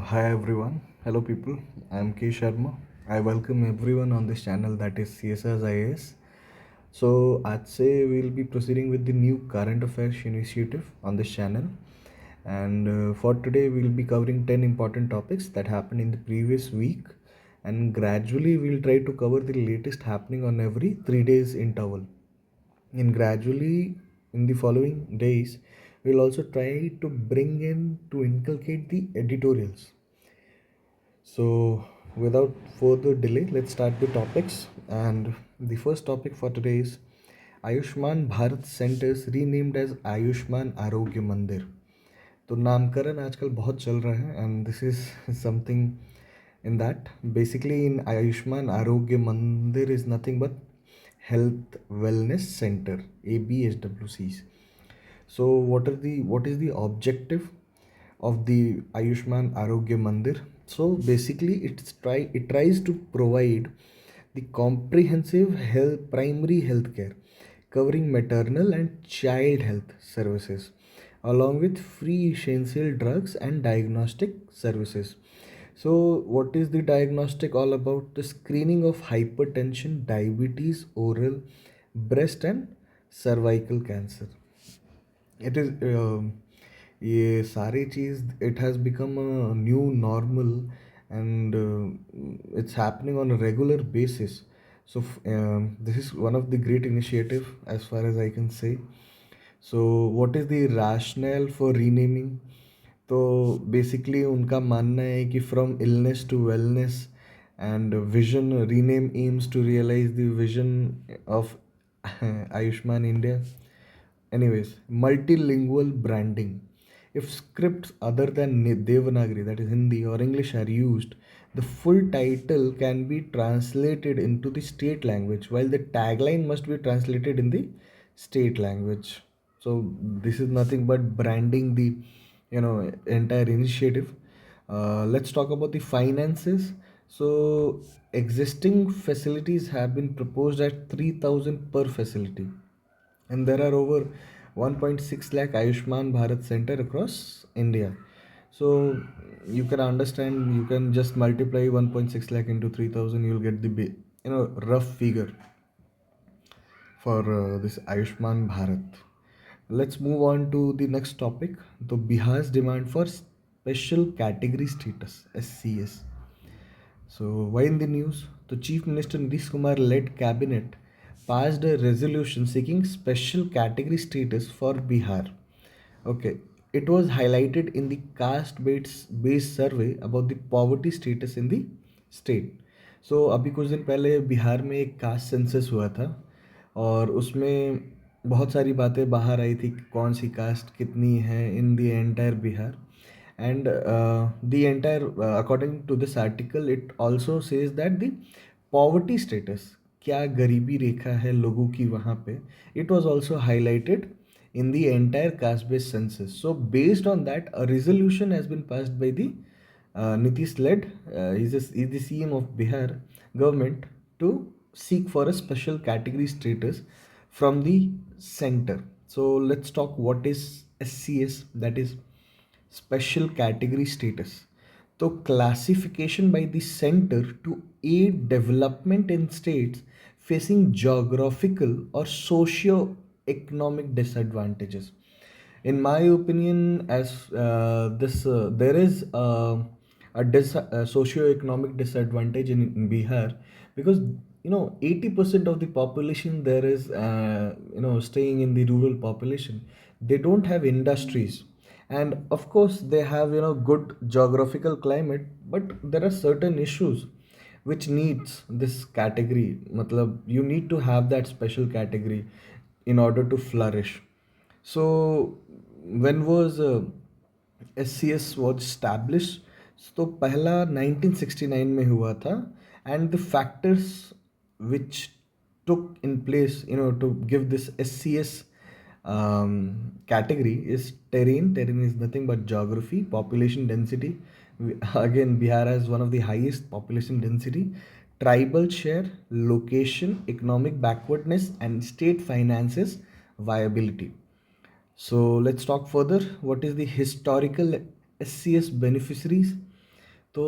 Hi everyone, hello people. I am K Sharma. I welcome everyone on this channel that is csrias. So आज से we'll be proceeding with the new current affairs initiative on this channel, and for today we'll be covering 10 important topics that happened in the previous week, and gradually we'll try to cover the latest happening on every 3 days interval. And gradually in the following days we'll also try to bring in to inculcate the editorials. So, without further delay, let's start the topics. And the first topic for today is Ayushman Bharat Centers renamed as Ayushman Arogya Mandir. तो नामकरण आजकल बहुत चल रहा है, and this is something in that. Basically, in Ayushman Arogya Mandir is nothing but Health Wellness Center, ABHWCs. So what is the objective of the Ayushman Arogya Mandir? So basically it tries to provide the comprehensive health primary health care covering maternal and child health services along with free essential drugs and diagnostic services. So what is the diagnostic all about? The screening of hypertension, diabetes, oral, breast and cervical cancer. It is ये सारी चीज़ it has become a new normal, and it's happening on a regular basis. So this is one of the great initiative as far as I can say. So what is the rationale for renaming? तो basically उनका मानना है कि from illness to wellness and vision rename AIIMS to realize the vision of Ayushman India. Anyways, multilingual branding. If scripts other than Devanagari, that is Hindi or English, are used, the full title can be translated into the state language, while the tagline must be translated in the state language. So this is nothing but branding the entire initiative. Let's talk about the finances. So existing facilities have been proposed at 3,000 per facility, and there are over 1.6 lakh Ayushman Bharat Center across India. So you can understand, you can just multiply 1.6 lakh into 3,000, you'll get the rough figure for this Ayushman Bharat. Let's move on to the next topic. The Bihar's demand for special category status, SCS. So, why in the news? The Chief Minister Nitish Kumar led cabinet passed a resolution seeking special category status for Bihar. Okay, it was highlighted in the caste based survey about the poverty status in the state. So अभी कुछ दिन पहले बिहार में एक caste census हुआ था, और उसमें बहुत सारी बातें बाहर आई थी, कौन सी कास्ट कितनी है in the entire Bihar. And the entire according to this article it also says that the poverty status, क्या गरीबी रेखा है लोगों की वहाँ पे, it was also highlighted in the entire caste based census. So based on that a resolution has been passed by the Nitish led, he's the CM of Bihar government, to seek for a special category status from the center. So let's talk what is SCS, that is special category status. So classification by the center to aid development in states facing geographical or socio-economic disadvantages. In my opinion, as this there is a socio-economic disadvantage in Bihar, because 80% of the population there is staying in the rural population. They don't have industries, and of course they have good geographical climate, but there are certain issues which needs this category. Matlab, you need to have that special category in order to flourish. So when was SCS was established? तो पहला 1969 में हुआ था, and the factors which took in place to give this SCS category is terrain. Terrain is nothing but geography, population density. Again, Bihar has one of the highest population density, tribal share, location, economic backwardness, and state finances viability. So let's talk further. What is the historical SCS beneficiaries? तो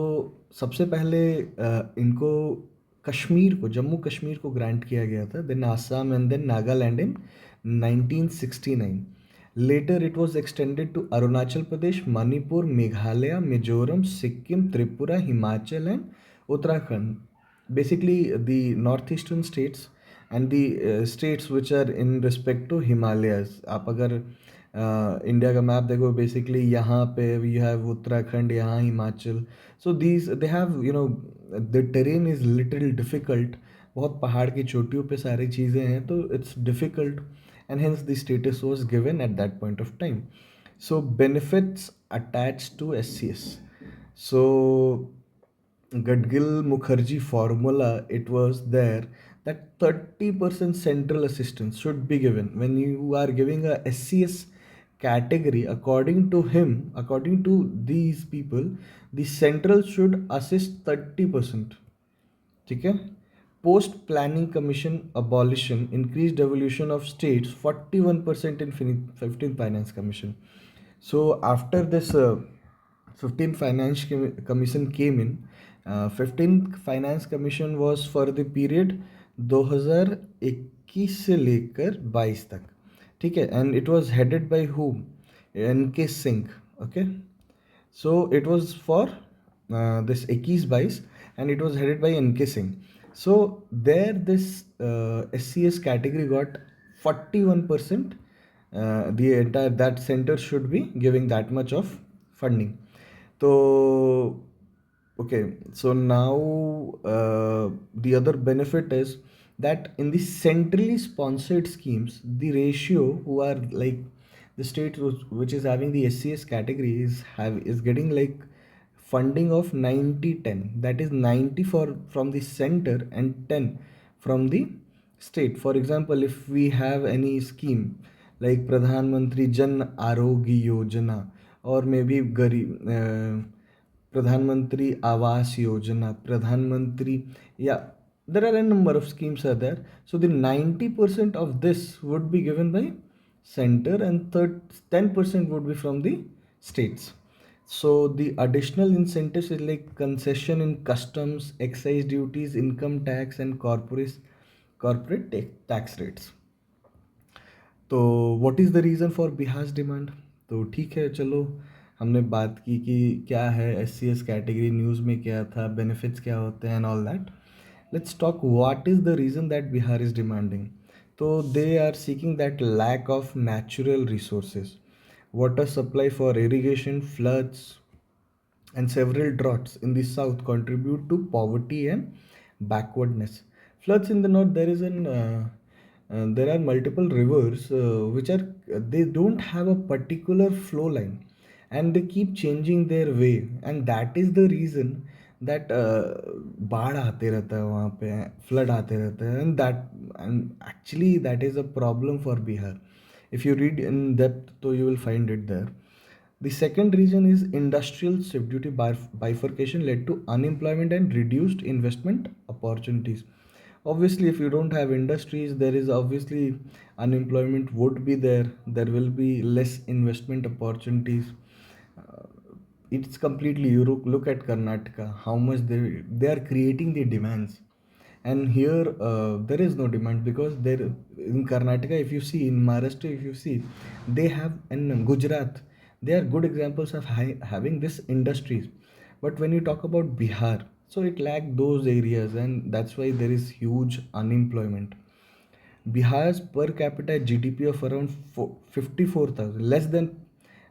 सबसे पहले इनको कश्मीर को, जम्मू कश्मीर को grant किया गया था, then Assam and then Nagaland in 1969. Later it was extended to Arunachal Pradesh, Manipur, Meghalaya, Mizoram, Sikkim, Tripura, Himachal and Uttarakhand. Basically the northeastern states and the states which are in respect to Himalayas. आप अगर India का map देखो, basically यहाँ पे we have Uttarakhand, यहाँ Himachal. So these they have the terrain is little difficult. बहुत पहाड़ की चोटियों पे सारी चीज़ें हैं, तो it's difficult, and hence the status was given at that point of time. So benefits attached to SCS. So Gadgil Mukherjee formula, it was there that 30% central assistance should be given when you are giving a SCS category. According to him, according to these people, the central should assist 30%. ठीक है. Post planning commission abolition increased devolution of states 41% in 15th finance commission. So after this 15th finance commission came in, 15th finance commission was for the period 2021 से लेकर 22 तक. ठीक है. And it was headed by who? N K Singh. Okay. So it was for this 21-22, and it was headed by N.K. Singh. So there this SCS category got 41%. The entire that center should be giving that much of funding. So okay, so now the other benefit is that in the centrally sponsored schemes, the ratio who are like the state which is having the SCS category is getting like funding of 90-10. That is 90 for from the center and 10 from the state. For example, if we have any scheme like Pradhan Mantri Jan Arogya Yojana, or maybe प्रधानमंत्री आवास योजना, प्रधानमंत्री, yeah, there are a number of schemes are there. So the 90% of this would be given by center and 10% would be from the states. So the additional incentives is like concession in customs, excise duties, income tax and corporate tax rates. तो what is the reason for Bihar demand? तो ठीक है, चलो हमने बात की कि क्या है SCS कैटेगरी, न्यूज़ में क्या था, बेनिफिट्स क्या होते हैं and all that. Let's talk what is the reason that Bihar is demanding. तो they are seeking that lack of natural resources, water supply for irrigation, floods, and several droughts in the south contribute to poverty and backwardness. Floods in the north, there are multiple rivers which are they don't have a particular flow line, and they keep changing their way, and that is the reason that बाढ़ आते रहता है वहाँ पे, flood आते रहते हैं, and actually that is a problem for Bihar. If you read in depth, so you will find it there. The second reason is industrial subduity bifurcation led to unemployment and reduced investment opportunities. Obviously, if you don't have industries, there is obviously unemployment would be there. There will be less investment opportunities. It's completely, you look at Karnataka, how much they are creating the demands, and here there is no demand, because there in Karnataka, if you see, in Maharashtra, if you see, they have, in Gujarat, they are good examples of having this industries. But when you talk about Bihar, so it lack those areas, and that's why there is huge unemployment. Bihar's per capita GDP of around 54,000, less than,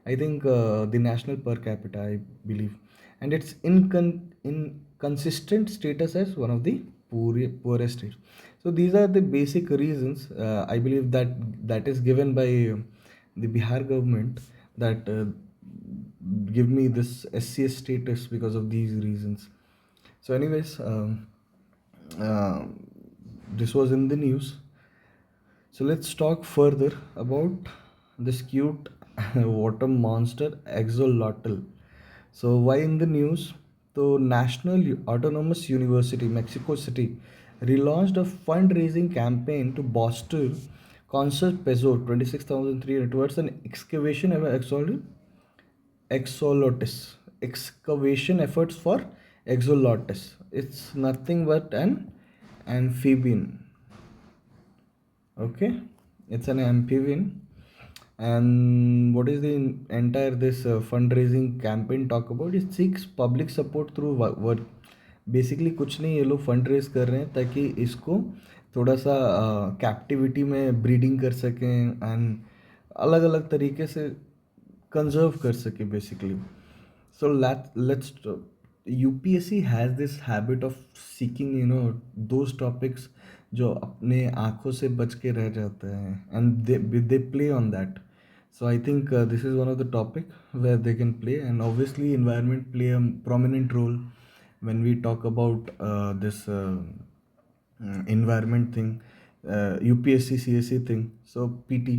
I think, the national per capita, I believe, and it's inconsistent status as one of the poorest states. So these are the basic reasons, I believe, that is given by the Bihar government, that give me this SCS status because of these reasons. So, anyways, uh, this was in the news. So let's talk further about this cute water monster axolotl. So why in the news? So National Autonomous University, Mexico City, relaunched a fundraising campaign to bolster concert peso 26,300 towards an excavation of axolotus. excavation efforts for Axolotls. It's nothing but an amphibian. Okay, it's an amphibian. And what is the entire this fundraising campaign talk about? It seeks public support through work. Basically कुछ नहीं, ये लोग fund raise कर रहे हैं ताकि इसको थोड़ा सा कैप्टिविटी में ब्रीडिंग कर सकें एंड अलग अलग तरीके से कंजर्व कर सके basically. So let's UPSC has this habit of seeking those topics जो अपने आँखों से बच के रह जाते हैं, and they play on that. So I think this is one of the topic where they can play, and obviously environment play a prominent role when we talk about this environment thing, UPSC CSC thing. So PT,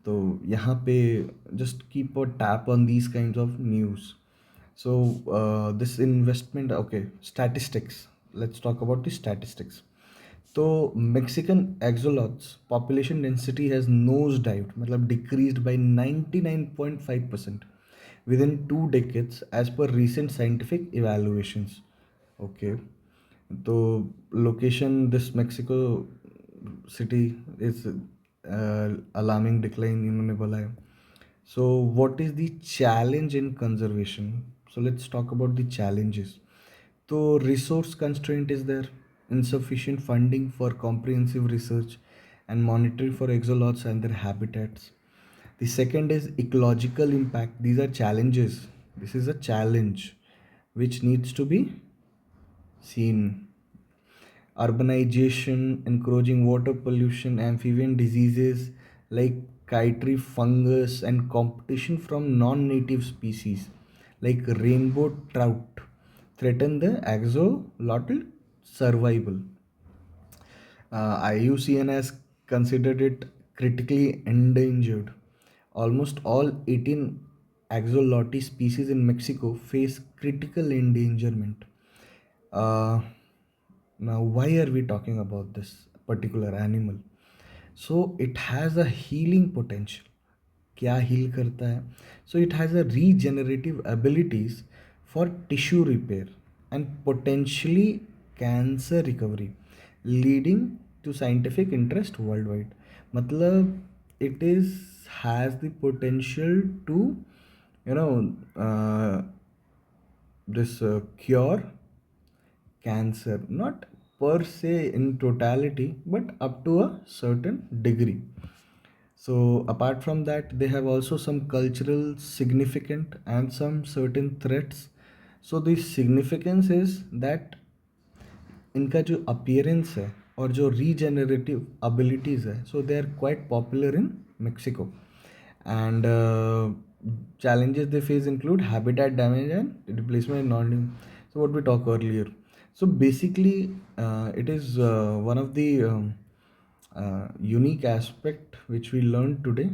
तो यहाँ पे just keep a tap on these kinds of news. So this investment, okay, statistics. Let's talk about the statistics. So Mexican axolotls population density has nosedived, मतलब decreased by 99.5% within 2 decades as per recent scientific evaluations. Okay, so location this Mexico city is alarming decline इन्होंने बोला है. So what is the challenge in conservation? So let's talk about the challenges. So resource constraint is there, insufficient funding for comprehensive research and monitoring for axolots and their habitats. The second is ecological impact. These are challenges. This is a challenge which needs to be seen. Urbanization, encroaching water pollution, amphibian diseases like chytrid fungus, and competition from non-native species like rainbow trout threaten the axolotl survival. IUCN has considered it critically endangered. Almost all 18 axolotl species in Mexico face critical endangerment. Uh, Now, why are we talking about this particular animal? So it has a healing potential. क्या heal करता है? So it has a regenerative abilities for tissue repair and potentially cancer recovery, leading to scientific interest worldwide. मतलब it is has the potential to you know this cure cancer, not per se in totality but up to a certain degree. So apart from that, they have also some cultural significant and some certain threats. So the significance is that इनका जो appearance है और जो regenerative abilities है, so they are quite popular in Mexico. And challenges they face include habitat damage and replacement non. So what we talked earlier. So basically, it is one of the unique aspect which we learned today.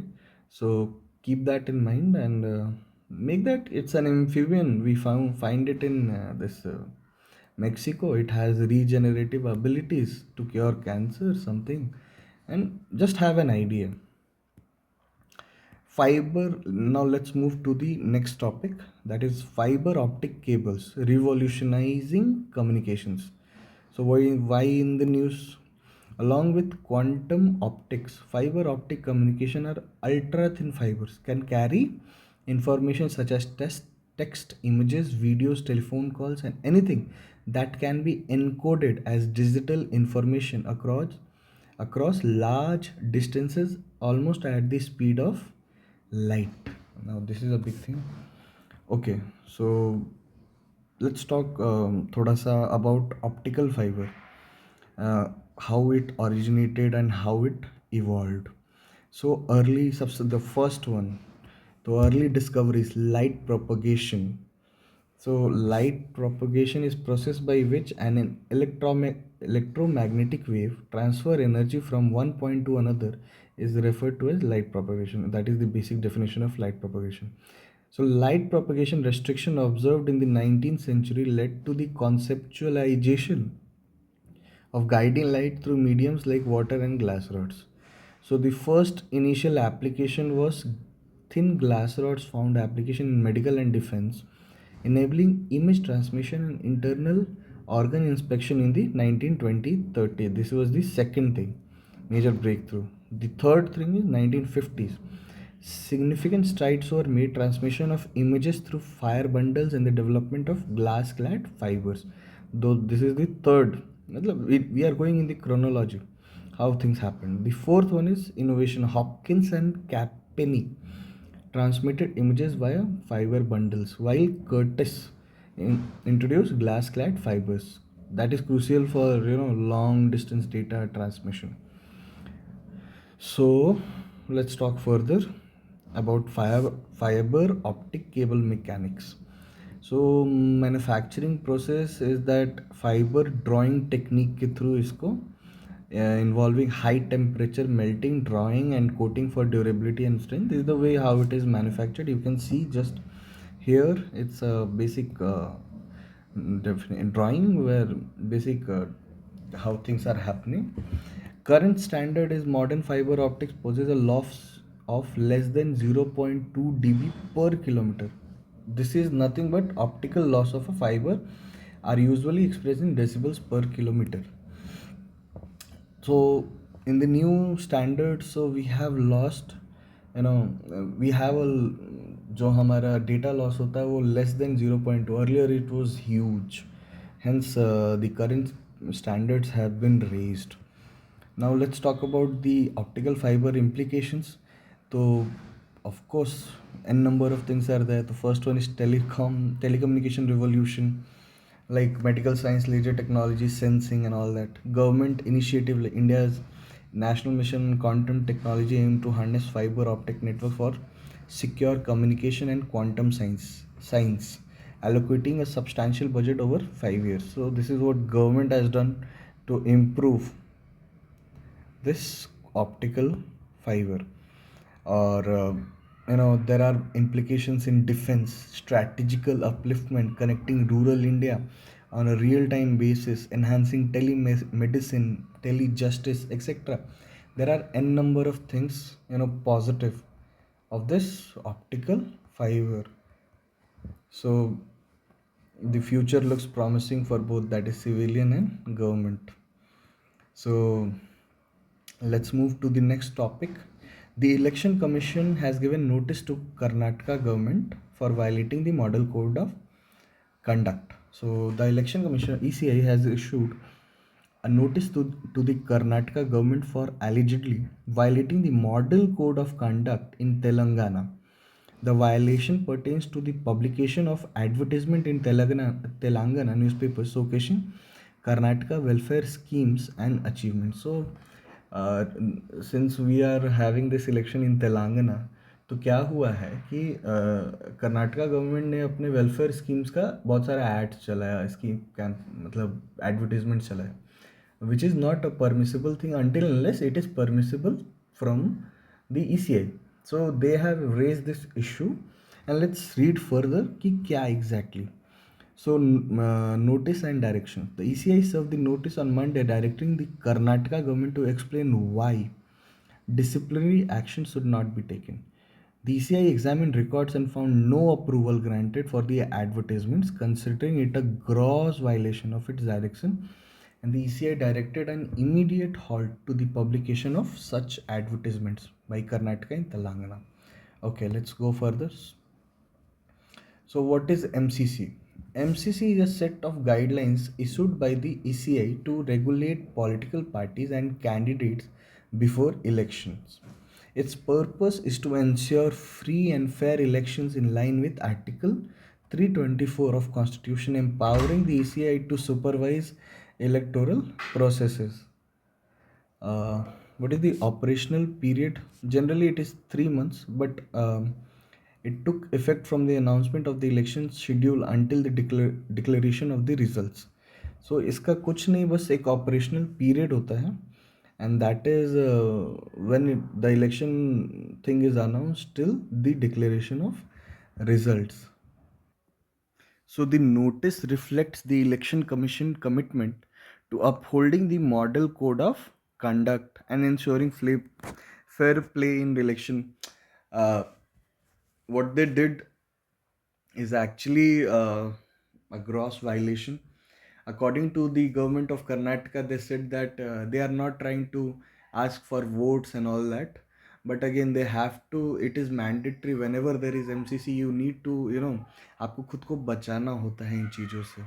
So keep that in mind and make that it's an amphibian. We find it in this Mexico. It has regenerative abilities to cure cancer, something, and just have an idea. Fiber. Now let's move to the next topic, that is fiber optic cables revolutionizing communications. So why in the news? Along with quantum optics, fiber optic communication are ultra thin fibers can carry information such as text, images, videos, telephone calls, and anything that can be encoded as digital information across large distances almost at the speed of light. Now this is a big thing. Okay, so let's talk thoda sa about optical fiber, how it originated and how it evolved. So the first one, the early discoveries, light propagation. So light propagation is process by which an electromagnetic wave transfer energy from one point to another is referred to as light propagation. That is the basic definition of light propagation. So light propagation restriction observed in the 19th century led to the conceptualization of guiding light through mediums like water and glass rods. So the first initial application was thin glass rods found application in medical and defense. enabling image transmission and internal organ inspection in the 1920-30. This was the second thing, major breakthrough. The third thing is 1950s. Significant strides were made transmission of images through fire bundles and the development of glass-clad fibers. Though this is the third, we are going in the chronology how things happened. The fourth one is innovation. Hopkins and Capeni transmitted images via fiber bundles, while Curtis introduced glass-clad fibers. That is crucial for long-distance data transmission. So let's talk further about fiber optic cable mechanics. So manufacturing process is that fiber drawing technique के through इसको involving high temperature melting, drawing and coating for durability and strength. This is the way how it is manufactured. You can see just here it's a basic drawing where basic how things are happening. Current standard is modern fiber optics possesses a loss of less than 0.2 dB per kilometer. This is nothing but optical loss of a fiber are usually expressed in decibels per kilometer. So in the new standard, so we have lost, we have a जो हमारा data loss होता है वो less than 0.2. Earlier it was huge, hence the current standards have been raised. Now let's talk about the optical fiber implications. So of course n number of things are there. The first one is telecommunication revolution, like medical science, laser technology, sensing and all that. Government initiative like India's national mission on quantum technology aim to harness fiber optic network for secure communication and quantum science, allocating a substantial budget over 5 years. So this is what government has done to improve this optical fiber. Or there are implications in defense, strategical upliftment, connecting rural India on a real time basis, enhancing telemedicine, telejustice, etc. There are n number of things positive of this optical fiber. So the future looks promising for both, that is civilian and government. So let's move to the next topic. The Election Commission has given notice to Karnataka government for violating the Model Code of Conduct. So the Election Commission ECI has issued a notice to the Karnataka government for allegedly violating the Model Code of Conduct in Telangana. The violation pertains to the publication of advertisement in Telangana newspapers showcasing Karnataka welfare schemes and achievements. So since we are having this election in Telangana, तो क्या हुआ है कि Karnataka government ने अपने welfare schemes का बहुत सारा एड्स चलाया, स्कीम मतलब एडवर्टीजमेंट चलाया, which is not a permissible thing until unless it is permissible from the ECI. So they have raised this issue and let's read further कि क्या exactly. So, notice and direction. The ECI served the notice on Monday directing the Karnataka government to explain why disciplinary action should not be taken. The ECI examined records and found no approval granted for the advertisements, considering it a gross violation of its direction, and the ECI directed an immediate halt to the publication of such advertisements by Karnataka and Telangana. Okay, let's go further. So, what is MCC? MCC is a set of guidelines issued by the ECI to regulate political parties and candidates before elections. Its purpose is to ensure free and fair elections in line with Article 324 of Constitution, empowering the ECI to supervise electoral processes. What is the operational period? Generally, it is 3 months, but it took effect from the announcement of the election schedule until the declaration of the results. So इसका कुछ नहीं, बस एक operational period होता है, and that is when the election thing is announced till the declaration of results. So the notice reflects the Election Commission commitment to upholding the Model Code of Conduct and ensuring fair play in the election. What they did is actually a gross violation. According to the government of Karnataka, they said that they are not trying to ask for votes and all that. But again, they have to, it is mandatory whenever there is MCC, you need to, आपको खुद को बचाना होता है इन चीज़ों से.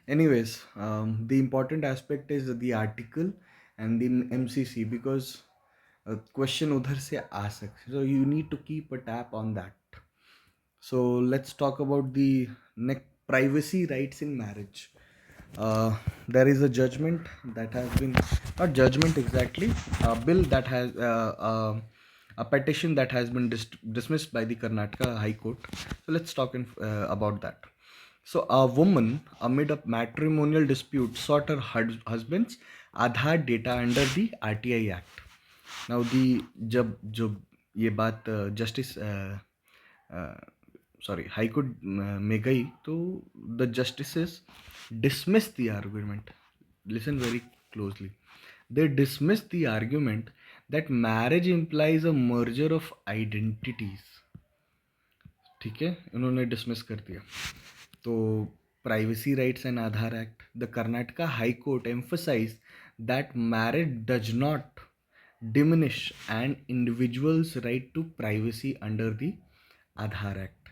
Anyways, the important aspect is the article and the MCC because question उधर से आ सकते. So you need to keep a tap on that. So let's talk about the next privacy rights in marriage. There is a judgment that has been, not judgment exactly, a bill that has a petition that has been dismissed by the Karnataka High Court. So let's talk about that. So a woman amid a matrimonial dispute sought her husband's Aadhaar data under the RTI Act. Now the जब ये बात justice high court में गई तो the justices dismiss the argument. Listen very closely. They dismiss the argument that marriage implies a merger of identities. ठीक है, उन्होंने dismiss कर दिया. तो privacy rights and Aadhaar act, the Karnataka high court emphasized that marriage does not diminish an individual's right to privacy under the Aadhaar Act.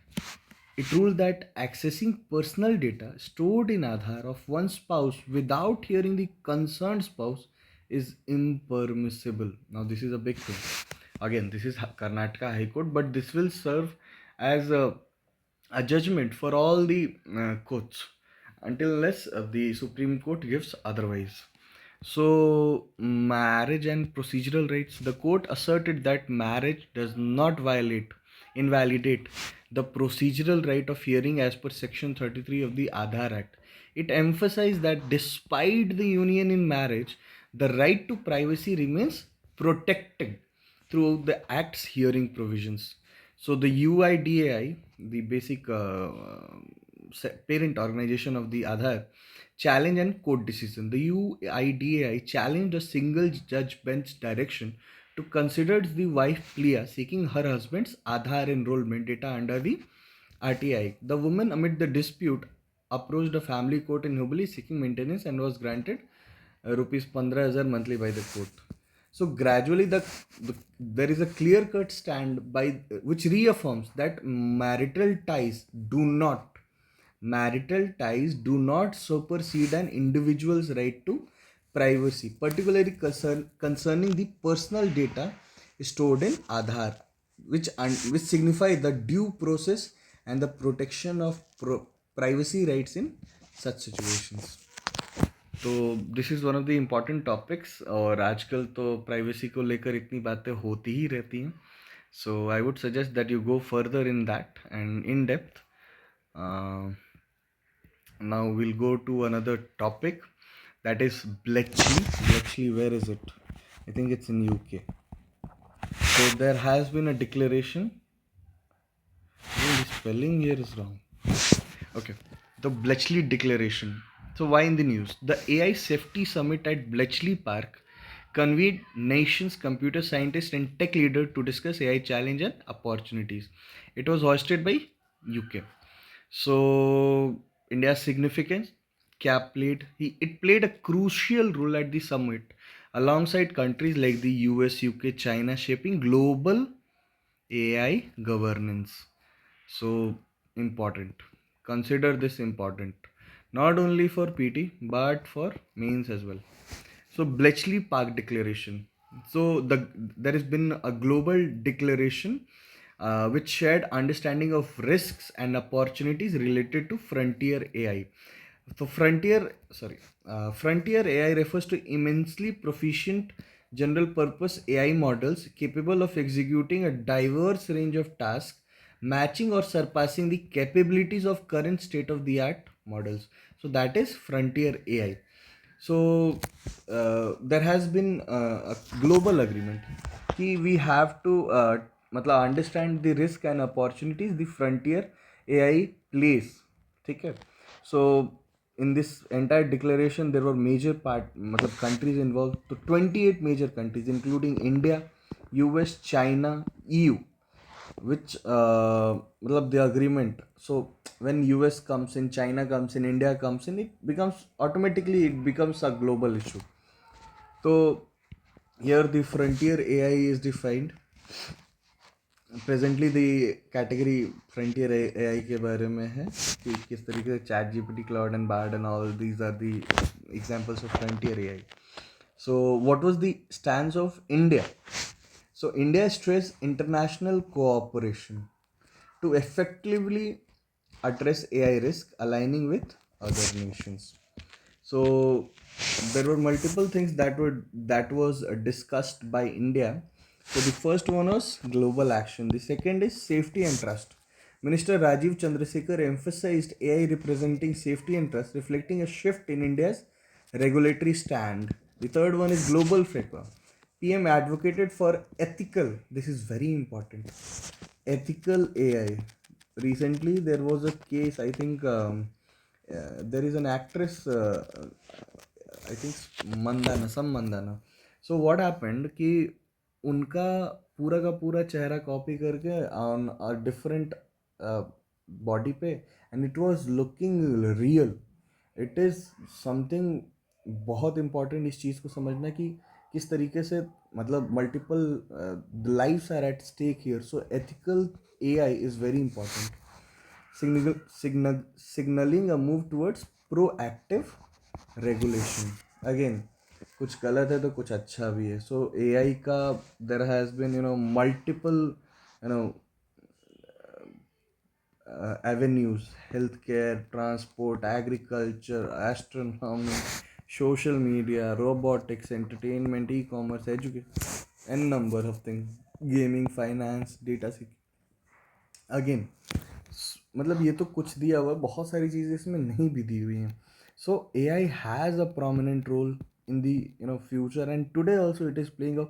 It ruled that accessing personal data stored in Aadhaar of one spouse without hearing the concerned spouse is impermissible. Now, this is a big thing. Again, this is Karnataka High Court, but this will serve as a judgment for all the courts until unless the Supreme Court gives otherwise. So, marriage and procedural rights. The court asserted that marriage does not invalidate the procedural right of hearing as per Section 33 of the Aadhaar Act. It emphasized that despite the union in marriage, the right to privacy remains protected throughout the Act's hearing provisions. So the UIDAI, the basic parent organization of the Aadhaar, challenge and court decision. The UIDAI challenged a single judge bench direction to consider the wife Priya seeking her husband's Aadhaar enrollment data under the RTI. The woman, amid the dispute, approached a family court in Hubli seeking maintenance and was granted rupees 15,000 monthly by the court. So gradually, there is a clear-cut stand by which reaffirms that marital ties do not supersede an individual's right to privacy, particularly concerning the personal data stored in Aadhaar, which signify the due process and the protection of privacy rights in such situations. तो this is one of the important topics और आजकल तो privacy को लेकर इतनी बातें होती ही रहती हैं. So I would suggest that you go further in that and in depth. Now we'll go to another topic, that is Bletchley. Bletchley, where is it? I think it's in UK. So there has been a declaration. Oh, the spelling here is wrong. Okay, the Bletchley Declaration. So why in the news? The AI Safety Summit at Bletchley Park convened nations, computer scientists and tech leaders to discuss AI challenge and opportunities. It was hosted by UK. So India's significance, it played a crucial role at the summit alongside countries like the US, UK, China, shaping global AI governance. So important. Consider this important, not only for PT but for mains as well. So Bletchley Park Declaration. So there has been a global declaration which shared understanding of risks and opportunities related to frontier AI. So frontier AI refers to immensely proficient general purpose AI models capable of executing a diverse range of tasks, matching or surpassing the capabilities of current state of the art models. So that is frontier AI. So there has been a global agreement कि we have to मतलब understand the risk and opportunities the frontier AI plays. ठीक है. So in this entire declaration there were major मतलब countries involved. So 28 major countries including India, US, China, EU which matlab the agreement. So when US comes in, China comes in, India comes in, it becomes automatically, it becomes a global issue. So here the frontier AI is defined. Presently the category frontier AI के बारे में है कि किस तरीके से ChatGPT, Claude and Bard and all these are the examples of frontier AI. So what was the stance of India? So India stressed international cooperation to effectively address AI risk, aligning with other nations. So there were multiple things that was discussed by India. So the first one was global action. The second is safety and trust. Minister Rajiv Chandrasekhar emphasized AI representing safety and trust, reflecting a shift in India's regulatory stand. The third one is global framework. PM advocated for ethical, this is very important, ethical AI. Recently, there was a case, I think there is an actress, I think Mandana. So what happened कि उनका पूरा का पूरा चेहरा copy करके on a different body पे, and it was looking real. It is something बहुत important इस चीज़ को समझना कि किस तरीके से मतलब multiple lives are at stake here. So ethical AI is very important. Signaling a move towards proactive regulation. Again, कुछ गलत है तो कुछ अच्छा भी है. So AI का there has been multiple you know avenues: healthcare, transport, agriculture, astronomy, social media, robotics, entertainment, e-commerce, education, and number of things, gaming, finance, data security. Again मतलब ये तो कुछ दिया हुआ है, बहुत सारी चीज़ें इसमें नहीं भी दी हुई हैं. So AI has a prominent role in the future, and today also it is playing a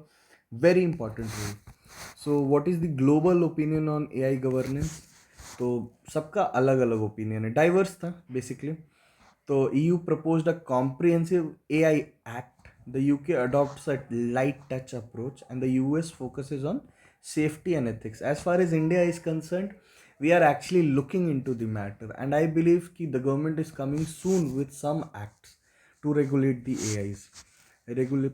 very important role. So what is the global opinion on AI governance? तो सबका अलग अलग ओपिनियन है, डाइवर्स था बेसिकली. तो EU proposed a comprehensive AI Act. The UK adopts a light touch approach, and the US focuses on safety and ethics. As far as India is concerned, we are actually looking into the matter, and I believe that the government is coming soon with some acts to regulate the AIs.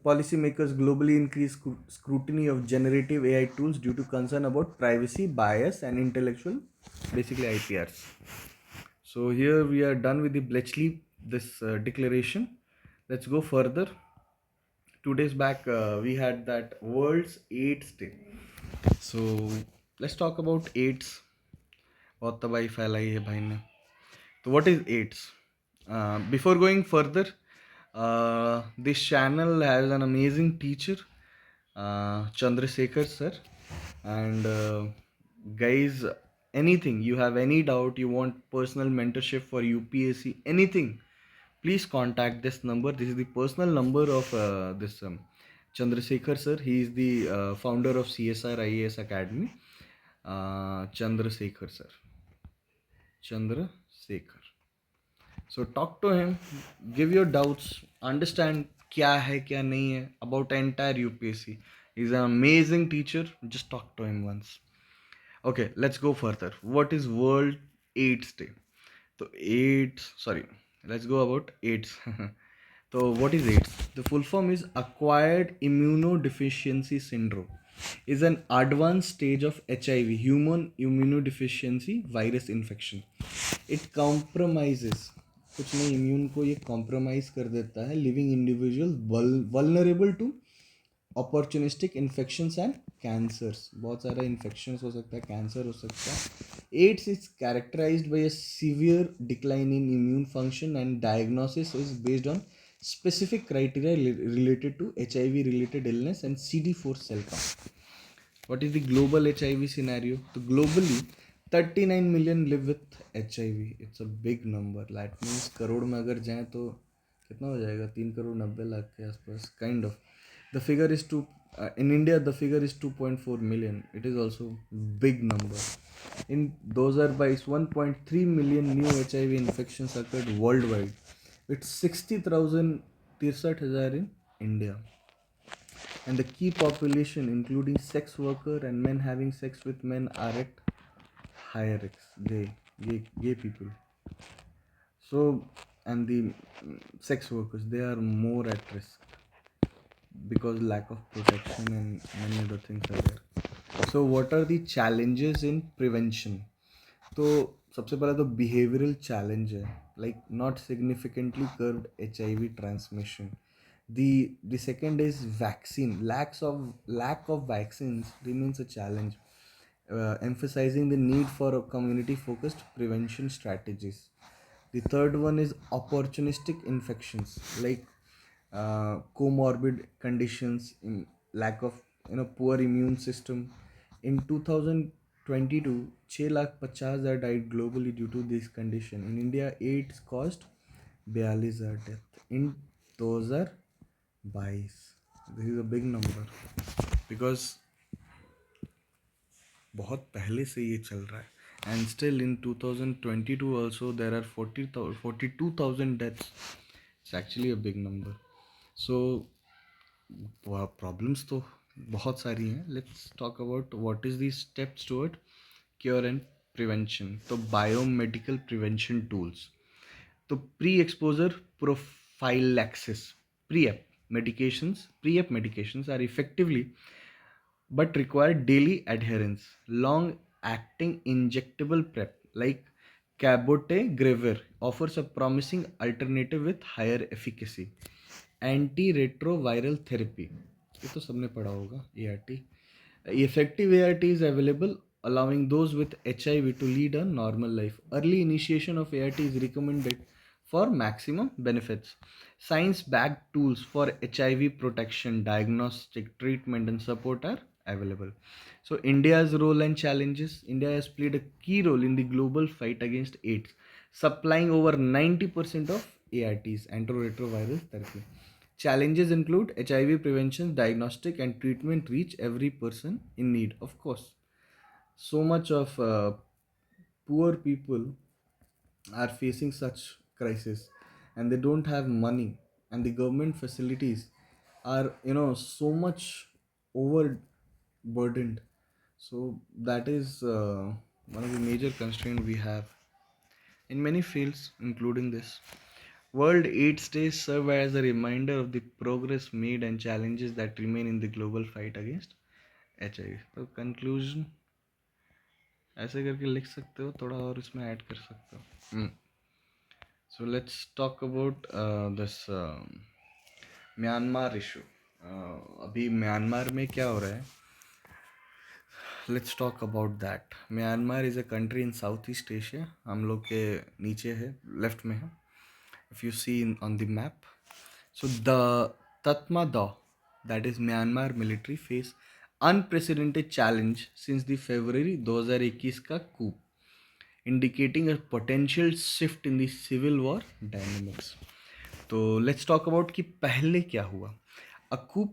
Policymakers globally increase scrutiny of generative AI tools due to concern about privacy, bias, and intellectual, basically IPRs. So here we are done with the Bletchley this declaration. Let's go further. 2 days back we had that World's AIDS Day. So let's talk about AIDS. बहुत तबाही फैलाई है भाई ने. So what is AIDS? Before going further, this channel has an amazing teacher, Chandrasekhar sir, and guys, anything you have, any doubt, you want personal mentorship for UPSC, anything, please contact this number. This is the personal number of this Chandrasekhar sir. He is the founder of CSRIAS Academy. Chandrasekhar sir. Chandrasekhar. So talk to him, give your doubts, understand क्या है क्या नहीं है about entire UPSC. He's an amazing teacher. Just talk to him once. Okay, let's go further. What is World AIDS Day? So AIDS, sorry, let's go about AIDS. So what is AIDS? The full form is acquired immunodeficiency syndrome. Is an advanced stage of HIV, human immunodeficiency virus infection. It compromises, कुछ नहीं, immune को ये compromise कर देता है, living individual vulnerable to opportunistic infections and cancers. बहुत सारा infections हो सकता है, कैंसर हो सकता है. AIDS is characterized by a severe decline in immune function, and diagnosis is based on specific criteria related to HIV related illness and CD4 cell count. What is the global HIV scenario? So globally 39 million live with HIV. It's a big number. That means crore में अगर जाए तो कितना हो जाएगा, 3,90,00,000 के आसपास kind of. The figure is in India the figure is 2.4 million. It is also big number. In those are by 1.3 million new HIV infections occurred worldwide. It's 60,000 in India. and the key population, including sex worker and men having sex with men, are at higher risk. Gay people. So, and the sex workers, they are more at risk because lack of protection and many other things are there. So, what are the challenges in prevention? तो सबसे पहला तो behavioural challenge है, like not significantly curved HIV transmission. The second is vaccine. Lack of vaccines remains a challenge, emphasizing the need for a community focused prevention strategies. The third one is opportunistic infections, like comorbid conditions, lack of poor immune system. In 2022, 6,50,000 died globally due to this condition. In India, AIDS caused 42,000 deaths in 2022. This is a big number because बहुत पहले से ये चल रहा है, and still in 2022 also there are 42,000 deaths. It's actually a big number. So problems तो बहुत सारी हैं. Let's talk about what is the steps toward cure and prevention. तो बायोमेडिकल प्रिवेंशन टूल्स. तो pre exposure prophylaxis, pre-ep medications are effectively but require daily adherence. Long acting injectable prep like cabotegravir offers a promising alternative with higher efficacy. Antiretroviral therapy, ये तो सबने पढ़ा होगा. ART, effective ART is available, allowing those with HIV to lead a normal life. Early initiation of ART is recommended for maximum benefits. Science-backed tools for HIV protection, diagnostic, treatment, and support are available. So, India's role and challenges. India has played a key role in the global fight against AIDS, supplying over 90% of ARTs, antiretroviral therapy. Challenges include HIV prevention, diagnostic, and treatment reach every person in need. Of course, so much of poor people are facing such crisis, and they don't have money, and the government facilities are so much overburdened. So that is one of the major constraints we have in many fields, including this. World AIDS Day serve as a reminder of the progress made and challenges that remain in the global fight against HIV. तो conclusion ऐसे करके लिख सकते हो, थोड़ा और इसमें add कर सकते हो. So let's talk about this Myanmar issue. अभी म्यांमार में क्या हो रहा है? Let's talk about that. Myanmar is a country in Southeast Asia. हम लोग के नीचे है, लेफ्ट में है. If you see on the map, so the Tatmadaw, that is Myanmar military, face unprecedented challenge since the February 2021 का coup, indicating a potential shift in the civil war dynamics. तो let's talk about कि पहले क्या हुआ. A coup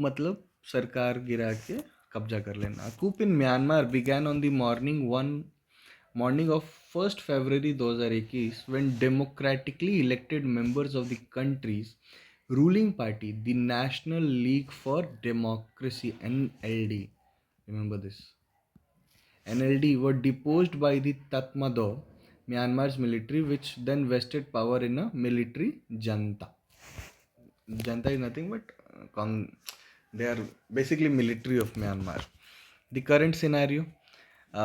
मतलब सरकार गिरा के कब्जा कर लेना. A coup in Myanmar began on the morning of 1st February 2021 when democratically elected members of the country's ruling party, the National League for Democracy (NLD), remember this, NLD, were deposed by the Tatmadaw, Myanmar's military, which then vested power in a military junta. Junta is nothing but they are basically military of Myanmar. The current scenario.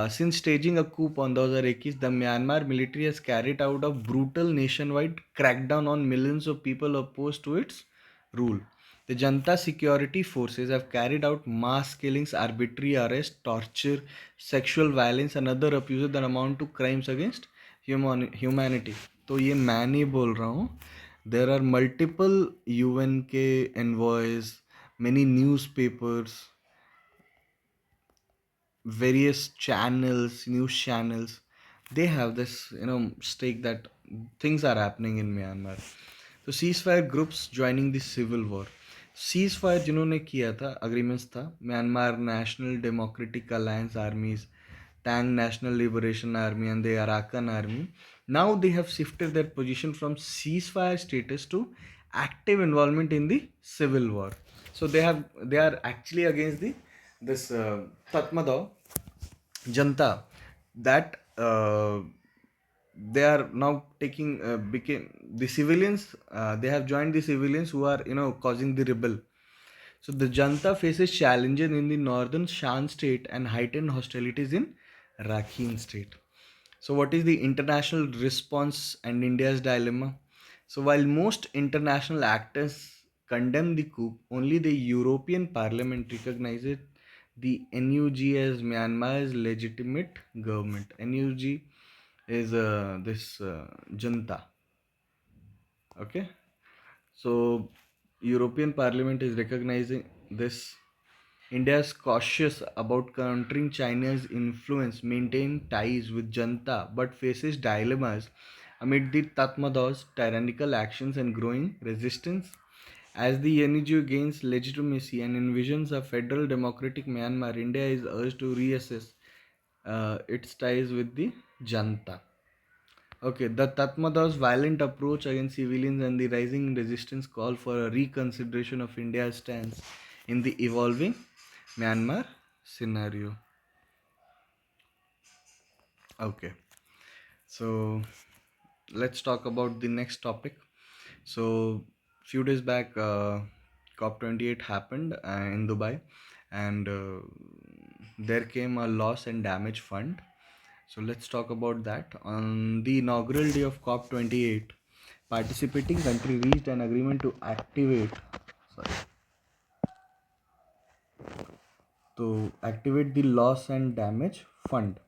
Since staging a coup on 2021, the Myanmar military has carried out a brutal nationwide crackdown on millions of people opposed to its rule. The Janta security forces have carried out mass killings, arbitrary arrest, torture, sexual violence and other abuses that amount to crimes against humanity. तो ये मैं नहीं बोल रहा हूँ. There are multiple UN के envoys, many newspapers, various news channels, they have this stake that things are happening in Myanmar. So ceasefire groups joining the civil war. Ceasefire जिन्होंने किया था, agreements था, Myanmar National Democratic Alliance armies, Tang National Liberation Army and the Arakan Army. Now they have shifted their position from ceasefire status to active involvement in the civil war. So they are actually against the this Tatmadaw Janta, that they are now taking became the civilians. They have joined the civilians who are causing the rebel. So the Janta faces challenges in the northern Shan state and heightened hostilities in Rakhine state. So, what is the international response and India's dilemma? So, while most international actors condemn the coup, only the European Parliament recognizes the NUG as Myanmar's legitimate government. NUG is this junta. Okay, so European Parliament is recognizing this. India is cautious about countering China's influence, maintain ties with Janta, but faces dilemmas amid the Tatmadaws' tyrannical actions and growing resistance. As the NGO gains legitimacy and envisions a federal democratic Myanmar, India is urged to reassess its ties with the Janta. Okay, the Tatmadaws' violent approach against civilians and the rising resistance call for a reconsideration of India's stance in the evolving Myanmar scenario. Okay, so let's talk about the next topic. So, few days back, COP28 happened in Dubai, and there came a loss and damage fund. So let's talk about that. On the inaugural day of COP28, participating country reached an agreement sorry, to activate the loss and damage fund.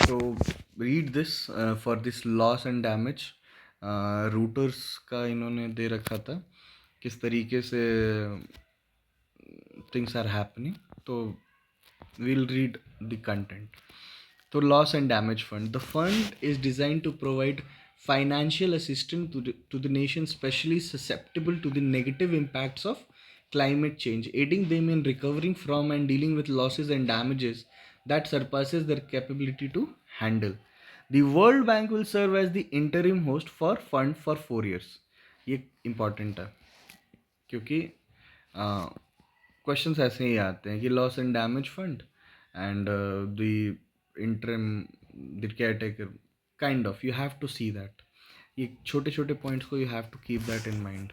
So read this for this loss and damage. Routers का इन्होंने दे रखा था किस तरीके से things are happening. So we'll read the content. So, loss and damage fund. The fund is designed to provide financial assistance to the nation especially susceptible to the negative impacts of climate change, aiding them in recovering from and dealing with losses and damages that surpasses their capability to handle. The World Bank will serve as the interim host for fund for 4 years. ये important है क्योंकि questions ऐसे ही आते हैं कि loss and damage fund and the interim the caretaker kind of you have to see that ये छोटे छोटे पॉइंट्स को you have to keep that in mind.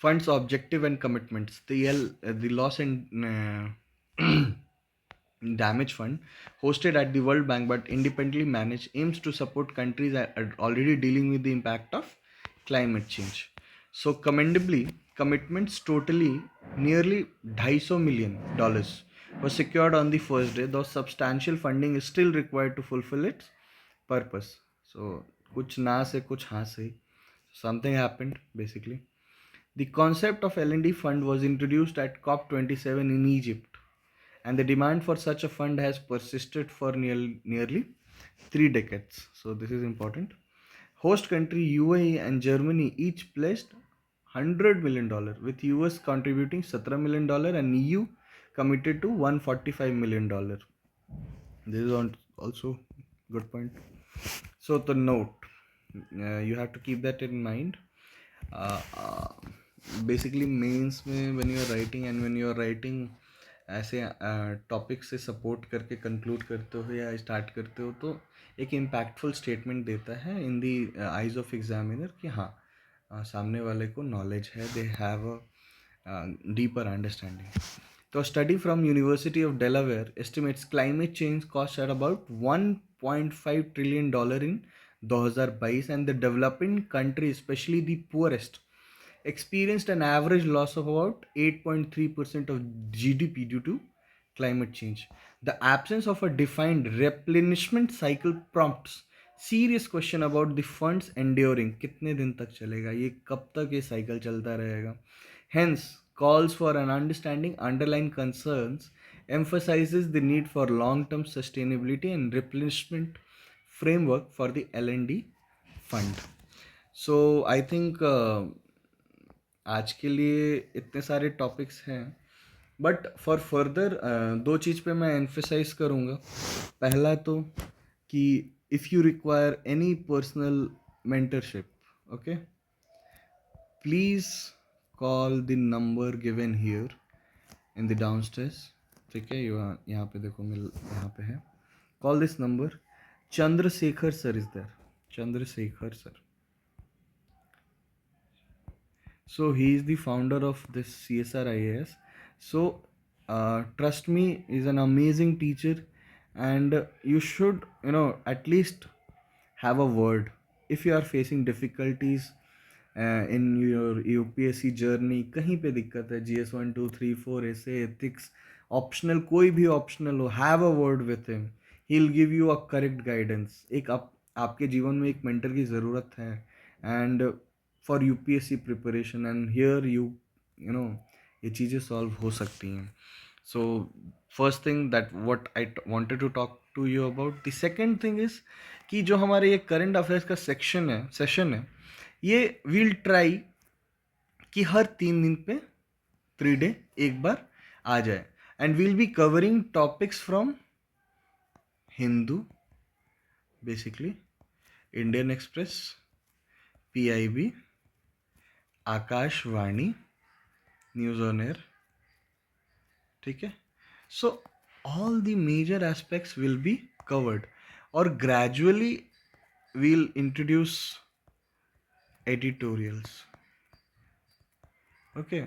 Funds objective and commitments. The loss and damage fund, hosted at the World Bank but independently managed, aims to support countries that are already dealing with the impact of climate change. So, commendably, commitments totally nearly $250 million was secured on the first day, though substantial funding is still required to fulfill its purpose. So, kuch na se kuch haan se. Something happened basically. The concept of L&D fund was introduced at COP27 in Egypt, and the demand for such a fund has persisted for nearly 3 decades. So this is important. Host country UAE and Germany each pledged $100 million, with US contributing $17 million and EU committed to $145 million. This is also good point. So the note, you have to keep that in mind. Basically mains में when you are writing ऐसे topic से support करके conclude करते हो या start करते हो तो एक इम्पैक्टफुल स्टेटमेंट देता है in the eyes of examiner कि हाँ सामने वाले को नॉलेज है, they have a deeper understanding. तो study from University of Delaware estimates climate change cost at about $1.5 trillion in 2022, and the developing countries, especially the poorest, experienced an average loss of about 8.3% of GDP due to climate change. The absence of a defined replenishment cycle prompts serious question about the funds enduring. कितने दिन तक चलेगा ये, कब तक ये cycle चलता रहेगा. Hence, calls for an understanding underlying concerns, emphasizes the need for long-term sustainability and replenishment framework for the L&D fund. So I think आज के लिए इतने सारे टॉपिक्स हैं, बट फॉर फर्दर दो चीज़ पे मैं एम्फेसाइज करूँगा. पहला तो कि if you require any personal mentorship, okay, please call the number given here in the downstairs. ठीक है, यहाँ पे देखो, मिल यहाँ पे है. Call this number. Chandrasekhar sir is there. Chandrasekhar sir. So he is the founder of this csrias. So trust me, he's an amazing teacher, and you should, at least have a word if you are facing difficulties in your UPSC journey. कहीं पे दिक्कत है, GS 1 2 3 4 ऐसे ethics optional, कोई भी optional हो, have a word with him. He'll give you a correct guidance. एक आपके जीवन में एक mentor की ज़रूरत है, and for UPSC preparation, and here you know ये चीज़ें solve हो सकती हैं. So first thing that what I wanted to talk to you about. The second thing is कि जो हमारे ये करंट अफेयर्स का सेशन है, ये विल ट्राई कि हर 3 दिन पे 3 डे एक बार आ जाए, and will be covering topics from Hindu, basically Indian Express, PIB, Akashvani, news on air. ठीक है, so all the major aspects will be covered, और gradually we'll introduce editorials. Okay,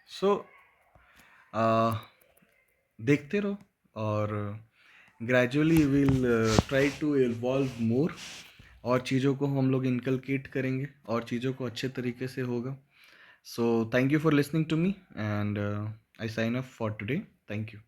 so देखते रहो, और gradually we'll try to evolve more, और चीज़ों को हम लोग inculcate करेंगे, और चीज़ों को अच्छे तरीके से होगा. So thank you for listening to me, and I sign off for today. Thank you.